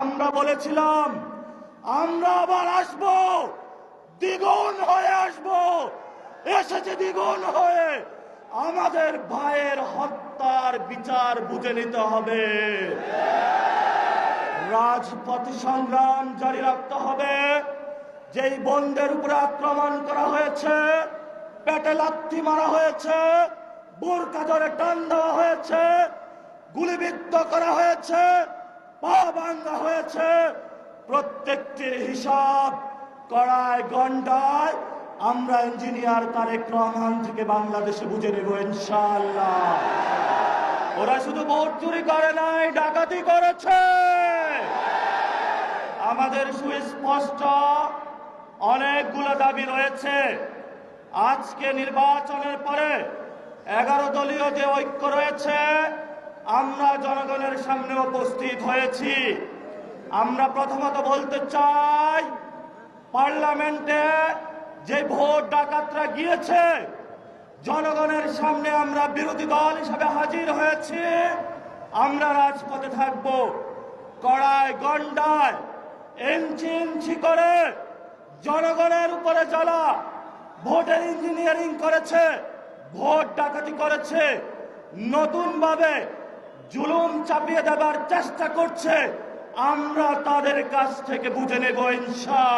আমরা বলেছিলাম আমরা আবার আসব, দ্বিগুণ হয়ে আসব। এসেছে দ্বিগুণ হয়ে। আমাদের ভাইয়ের হত্যার বিচার বুঝে নিতে হবে। রাজপথ সংগ্রাম জারি রাখতে হবে। যেই বন্ধের উপরে আক্রমণ করা হয়েছে, পেটে লাথি মারা হয়েছে, বোরকা ধরে টান দেওয়া হয়েছে, গুলিবিদ্ধ করা হয়েছে, পা ভাঙা হয়েছে, প্রত্যেকটির হিসাব কড়ায় গন্ডায় আমরা ইঞ্জিনিয়ার তারেক রহমান থেকে বাংলাদেশে বুঝে নেব ইনশাআল্লাহ। ওরা শুধু ভোট চুরি করে নাই, ডাকাতি করেছে। আমাদের সুস্পষ্ট অনেকগুলো দাবি রয়েছে। আজকে নির্বাচনের পরে 11 দলীয় যে ঐক্য রয়েছে, আমরা জনগণের সামনে উপস্থিত হয়েছি। আমরা প্রথমত বলতে চাই, পার্লামেন্টে যে ভোট ডাকাতরা গিয়েছে, জনগণের সামনে আমরা বিরোধী দল হিসাবে হাজির হয়েছি। আমরা রাজপথে থাকব, কড়ায় গন্ডায় ইঞ্চি ইঞ্চি করে জনগণের উপরে যারা ভোটের ইঞ্জিনিয়ারিং করেছে, ভোট ডাকাতি করেছে, নতুন ভাবে জুলুম চাপিয়ে দেবার চেষ্টা করছে, আমরা তাদের কাছ থেকে বুঝে নেব ইনশাআল্লাহ।